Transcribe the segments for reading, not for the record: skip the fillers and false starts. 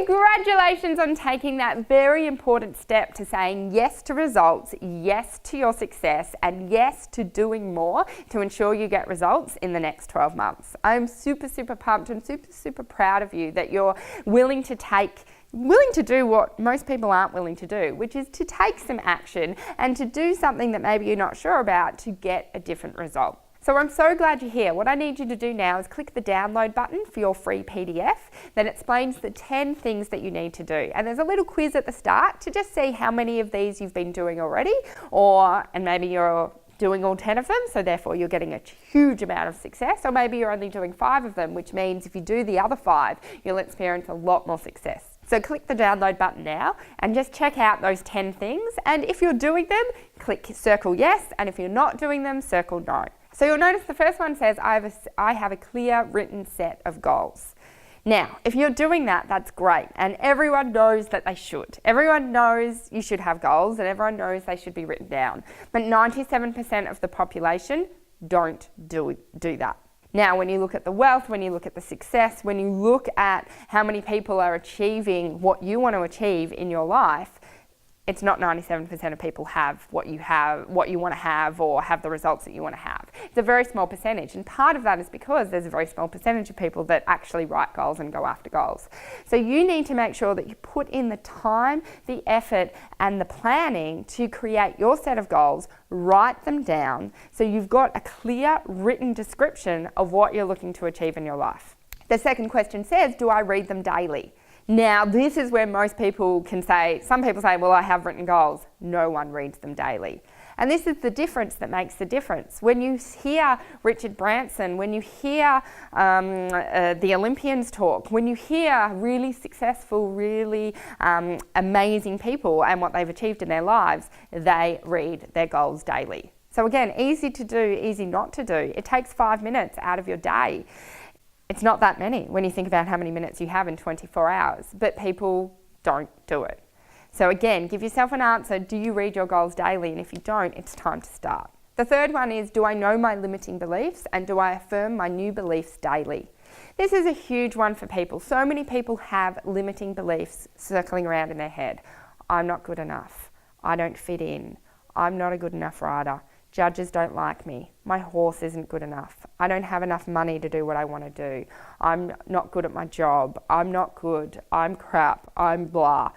Congratulations on taking that very important step to saying yes to results, yes to your success, and yes to doing more to ensure you get results in the next 12 months. I'm super, super pumped and super, super proud of you that you're willing to do what most people aren't willing to do, which is to take some action and to do something that maybe you're not sure about to get a different result. So I'm so glad you're here. What I need you to do now is click the download button for your free PDF that explains the 10 things that you need to do. And there's a little quiz at the start to just see how many of these you've been doing already, and maybe you're doing all 10 of them, so therefore you're getting a huge amount of success, or maybe you're only doing 5 of them, which means if you do the other 5, you'll experience a lot more success. So click the download button now and just check out those 10 things. And if you're doing them, click circle yes, and if you're not doing them, circle no. So you'll notice the first one says, I have a clear written set of goals. Now, if you're doing that, that's great. And everyone knows that they should. Everyone knows you should have goals and everyone knows they should be written down. But 97% of the population don't do that. Now, when you look at the wealth, when you look at the success, when you look at how many people are achieving what you want to achieve in your life, it's not 97% of people have what you want to have, or have the results that you want to have. It's a very small percentage, and part of that is because there's a very small percentage of people that actually write goals and go after goals. So you need to make sure that you put in the time, the effort, and the planning to create your set of goals, write them down, so you've got a clear written description of what you're looking to achieve in your life. The second question says, do I read them daily? Now, this is where most people can say, some people say, well, I have written goals. No one reads them daily. And this is the difference that makes the difference. When you hear Richard Branson, when you hear the Olympians talk, when you hear really successful, really amazing people and what they've achieved in their lives, they read their goals daily. So again, easy to do, easy not to do. It takes 5 minutes out of your day. It's not that many when you think about how many minutes you have in 24 hours, but people don't do it. So again, give yourself an answer. Do you read your goals daily? And if you don't, it's time to start. The third one is, do I know my limiting beliefs and do I affirm my new beliefs daily? This is a huge one for people. So many people have limiting beliefs circling around in their head. I'm not good enough. I don't fit in. I'm not a good enough rider. Judges don't like me. My horse isn't good enough. I don't have enough money to do what I want to do. I'm not good at my job. I'm not good. I'm crap. I'm blah.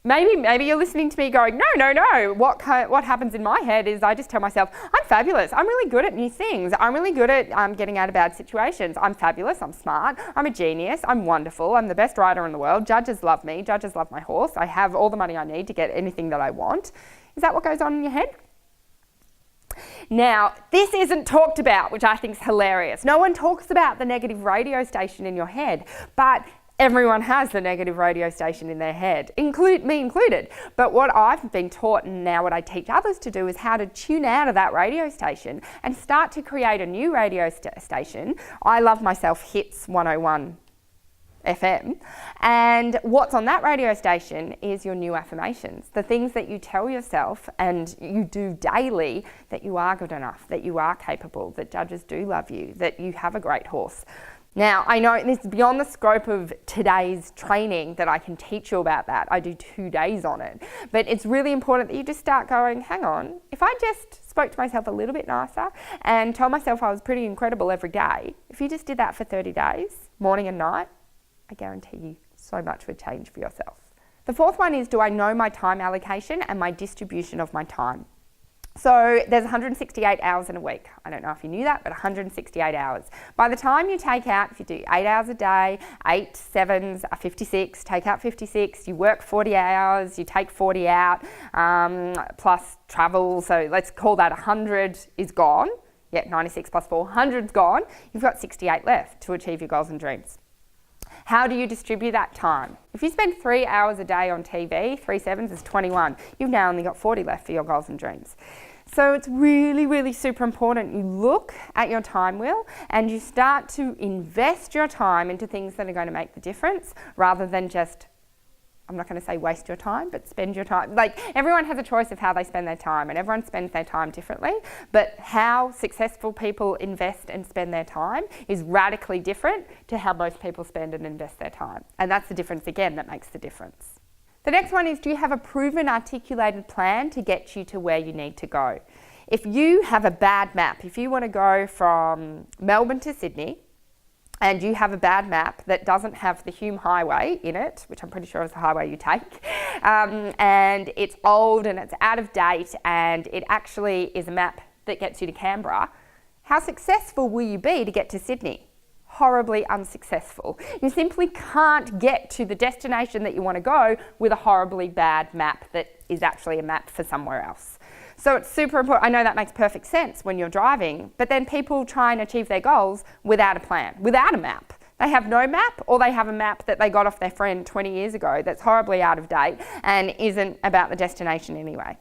Maybe you're listening to me going, no. What happens in my head is I just tell myself, I'm fabulous. I'm really good at new things. I'm really good at getting out of bad situations. I'm fabulous. I'm smart. I'm a genius. I'm wonderful. I'm the best rider in the world. Judges love me. Judges love my horse. I have all the money I need to get anything that I want. Is that what goes on in your head? Now, this isn't talked about, which I think is hilarious. No one talks about the negative radio station in your head, but everyone has the negative radio station in their head, me included. But what I've been taught, and now what I teach others to do, is how to tune out of that radio station and start to create a new radio station. I love myself Hits 101 FM, and what's on that radio station is your new affirmations, the things that you tell yourself and you do daily, that you are good enough, that you are capable, that judges do love you, that you have a great horse. Now, I know this is beyond the scope of today's training that I can teach you about that. I do 2 days on it, but it's really important that you just start going, hang on, if I just spoke to myself a little bit nicer and told myself I was pretty incredible every day, if you just did that for 30 days, morning and night, I guarantee you so much would change for yourself. The fourth one is, do I know my time allocation and my distribution of my time? So there's 168 hours in a week. I don't know if you knew that, but 168 hours. By the time you take out, if you do 8 hours a day, 8 7s are 56, take out 56, you work 40 hours, you take 40 out, plus travel, so let's call that 100 is gone. Yeah, 96 plus 4, 100's gone. You've got 68 left to achieve your goals and dreams. How do you distribute that time? If you spend 3 hours a day on TV, 3 7s is 21. You've now only got 40 left for your goals and dreams. So it's really, really super important you look at your time wheel and you start to invest your time into things that are going to make the difference rather than just I'm not going to say waste your time, but spend your time. Like, everyone has a choice of how they spend their time, and everyone spends their time differently, but how successful people invest and spend their time is radically different to how most people spend and invest their time. And that's the difference, again, that makes the difference. The next one is, do you have a proven, articulated plan to get you to where you need to go? If you have a bad map, if you want to go from Melbourne to Sydney, and you have a bad map that doesn't have the Hume Highway in it, which I'm pretty sure is the highway you take, and it's old and it's out of date, and it actually is a map that gets you to Canberra, how successful will you be to get to Sydney? Horribly unsuccessful. You simply can't get to the destination that you want to go with a horribly bad map that is actually a map for somewhere else. So it's super important. I know that makes perfect sense when you're driving, but then people try and achieve their goals without a plan, without a map. They have no map, or they have a map that they got off their friend 20 years ago that's horribly out of date and isn't about the destination anyway.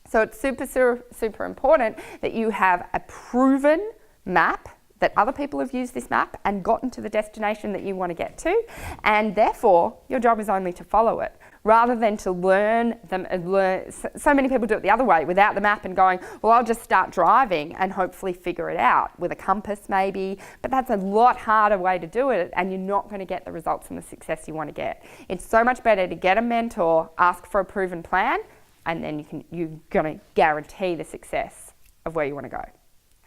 So it's super important that you have a proven map, that other people have used this map and gotten to the destination that you want to get to, and therefore your job is only to follow it, rather than to learn them. So many people do it the other way, without the map and going, well, I'll just start driving and hopefully figure it out with a compass maybe, but that's a lot harder way to do it, and you're not going to get the results and the success you want to get. It's so much better to get a mentor, ask for a proven plan, and then you're going to guarantee the success of where you want to go.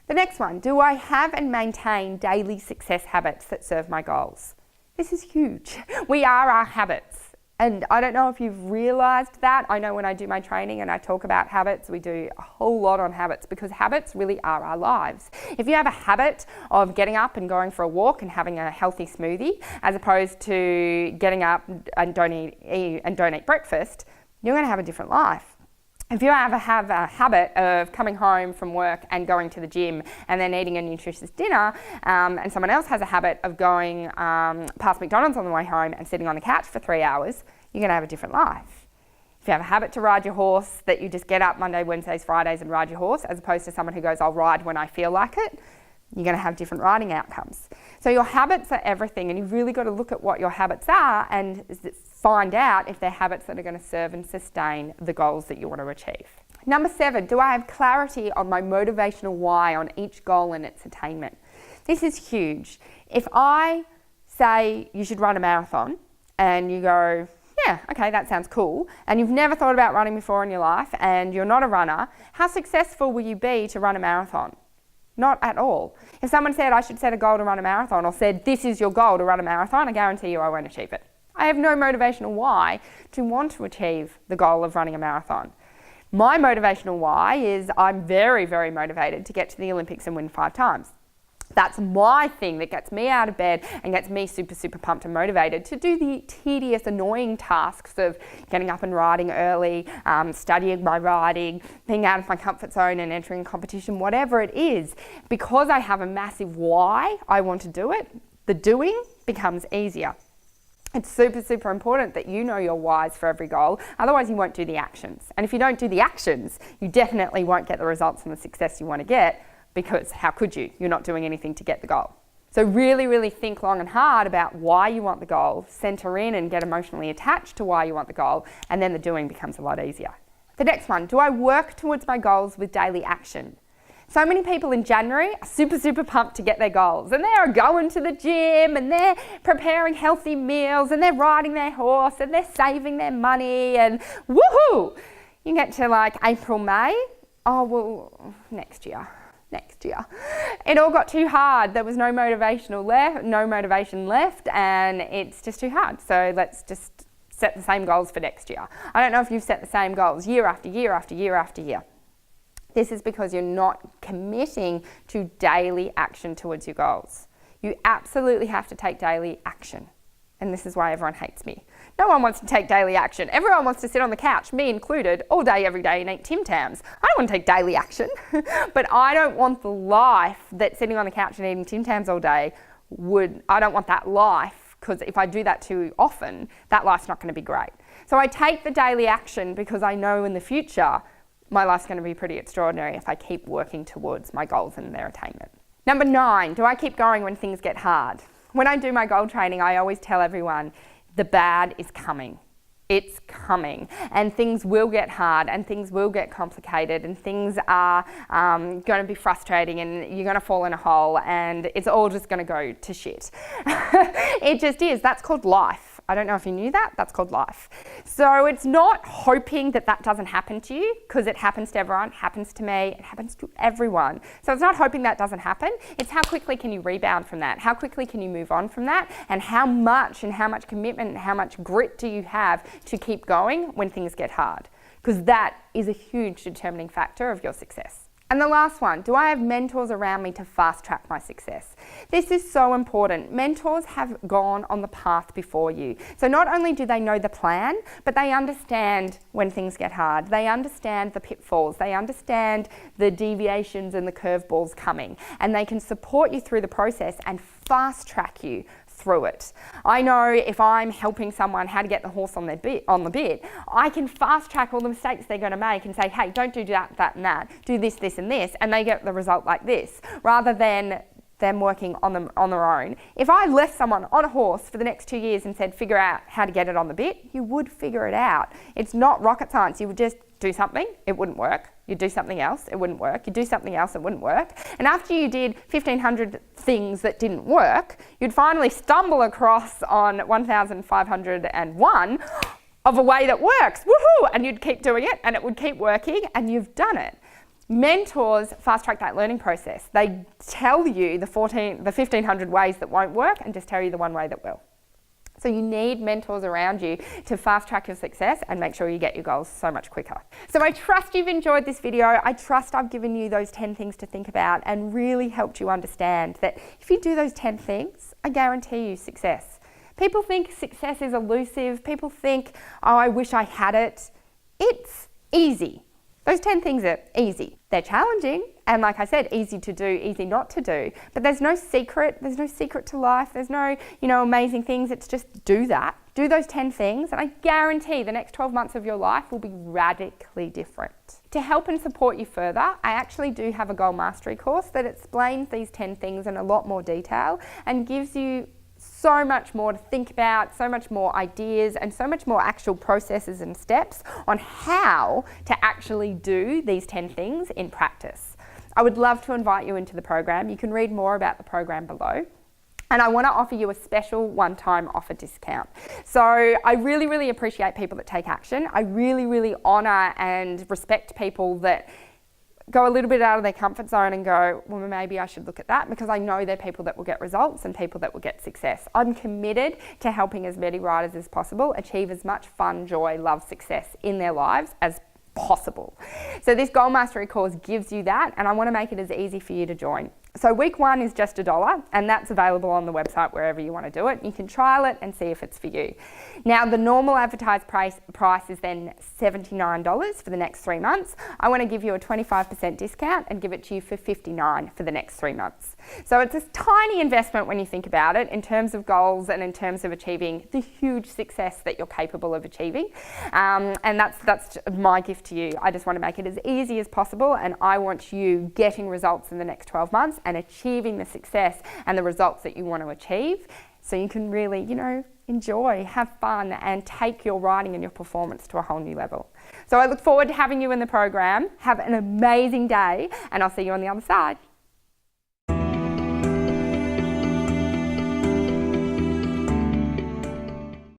The next one, do I have and maintain daily success habits that serve my goals? This is huge. We are our habits. And I don't know if you've realised that. I know when I do my training and I talk about habits, we do a whole lot on habits, because habits really are our lives. If you have a habit of getting up and going for a walk and having a healthy smoothie, as opposed to getting up and don't eat breakfast, you're going to have a different life. If you have a habit of coming home from work and going to the gym and then eating a nutritious dinner, and someone else has a habit of going past McDonald's on the way home and sitting on the couch for 3 hours, you're going to have a different life. If you have a habit to ride your horse, that you just get up Monday, Wednesdays, Fridays and ride your horse, as opposed to someone who goes, I'll ride when I feel like it, you're going to have different riding outcomes. So your habits are everything, and you've really got to look at what your habits are and find out if they're habits that are going to serve and sustain the goals that you want to achieve. Number 7, do I have clarity on my motivational why on each goal and its attainment? This is huge. If I say you should run a marathon and you go, yeah, okay, that sounds cool, and you've never thought about running before in your life and you're not a runner, how successful will you be to run a marathon? Not at all. If someone said I should set a goal to run a marathon, or said this is your goal to run a marathon, I guarantee you I won't achieve it. I have no motivational why to want to achieve the goal of running a marathon. My motivational why is I'm very, very motivated to get to the Olympics and win 5 times. That's my thing that gets me out of bed and gets me super pumped and motivated to do the tedious, annoying tasks of getting up and riding early, studying my riding, being out of my comfort zone and entering a competition, whatever it is. Because I have a massive why I want to do it, the doing becomes easier. It's super important that you know your whys for every goal, otherwise you won't do the actions. And if you don't do the actions, you definitely won't get the results and the success you want to get, because how could you? You're not doing anything to get the goal. So really think long and hard about why you want the goal, center in and get emotionally attached to why you want the goal, and then the doing becomes a lot easier. The next one, do I work towards my goals with daily action? So many people in January are super pumped to get their goals, and they are going to the gym and they're preparing healthy meals and they're riding their horse and they're saving their money and woohoo! You get to like April, May, oh well, next year. It all got too hard. There was no motivation left, and it's just too hard. So let's just set the same goals for next year. I don't know if you've set the same goals year after year after year after year. This is because you're not committing to daily action towards your goals. You absolutely have to take daily action. And this is why everyone hates me. No one wants to take daily action. Everyone wants to sit on the couch, me included, all day, every day and eat Tim Tams. I don't want to take daily action, but I don't want the life that sitting on the couch and eating Tim Tams all day I don't want that life, because if I do that too often, that life's not going to be great. So I take the daily action because I know in the future my life's going to be pretty extraordinary if I keep working towards my goals and their attainment. Number 9, do I keep going when things get hard? When I do my goal training, I always tell everyone the bad is coming. It's coming, and things will get hard, and things will get complicated, and things are going to be frustrating, and you're going to fall in a hole, and it's all just going to go to shit. It just is. That's called life. I don't know if you knew that. That's called life. So it's not hoping that that doesn't happen to you, because it happens to everyone, it happens to me, it happens to everyone. So it's not hoping that doesn't happen. It's how quickly can you rebound from that? How quickly can you move on from that? And how much commitment and how much grit do you have to keep going when things get hard? Because that is a huge determining factor of your success. And the last one, do I have mentors around me to fast track my success? This is so important. Mentors have gone on the path before you. So not only do they know the plan, but they understand when things get hard. They understand the pitfalls. They understand the deviations and the curveballs coming. And they can support you through the process and fast track you through it. I know if I'm helping someone how to get the horse on the bit, I can fast track all the mistakes they're going to make and say, hey, don't do that, that and that. Do this, this and this, and they get the result like this, rather than them working on their own. If I left someone on a horse for the next 2 years and said, figure out how to get it on the bit, you would figure it out. It's not rocket science. You would just do something, it wouldn't work. You'd do something else, it wouldn't work. You'd do something else, it wouldn't work. And after you did 1,500 things that didn't work, you'd finally stumble across on 1,501 of a way that works. Woohoo! And you'd keep doing it, and it would keep working, and you've done it. Mentors fast track that learning process. They tell you the 1,500 ways that won't work and just tell you the one way that will. So you need mentors around you to fast track your success and make sure you get your goals so much quicker. So I trust you've enjoyed this video. I trust I've given you those 10 things to think about and really helped you understand that if you do those 10 things, I guarantee you success. People think success is elusive. People think, oh, I wish I had it. It's easy. Those 10 things are easy. They're challenging, and like I said, easy to do, easy not to do. But there's no secret. There's no secret to life. There's no, amazing things. It's just do that. Do those 10 things, and I guarantee the next 12 months of your life will be radically different. To help and support you further, I actually do have a goal mastery course that explains these 10 things in a lot more detail and gives you so much more to think about, so much more ideas, and so much more actual processes and steps on how to actually do these 10 things in practice. I would love to invite you into the program. You can read more about the program below. And I want to offer you a special one-time offer discount. So I really, really appreciate people that take action. I really, really honour and respect people that go a little bit out of their comfort zone and go, well, maybe I should look at that, because I know they're people that will get results and people that will get success. I'm committed to helping as many riders as possible achieve as much fun, joy, love, success in their lives as possible. So this Goal Mastery course gives you that, and I want to make it as easy for you to join. So week 1 is just $1, and that's available on the website wherever you want to do it. You can trial it and see if it's for you. Now, the normal advertised price is then $79 for the next 3 months. I want to give you a 25% discount and give it to you for $59 for the next 3 months. So it's a tiny investment when you think about it in terms of goals and in terms of achieving the huge success that you're capable of achieving. And that's my gift to you. I just want to make it as easy as possible, and I want you getting results in the next 12 months and achieving the success and the results that you want to achieve, so you can really, enjoy, have fun, and take your riding and your performance to a whole new level. So I look forward to having you in the program. Have an amazing day, and I'll see you on the other side.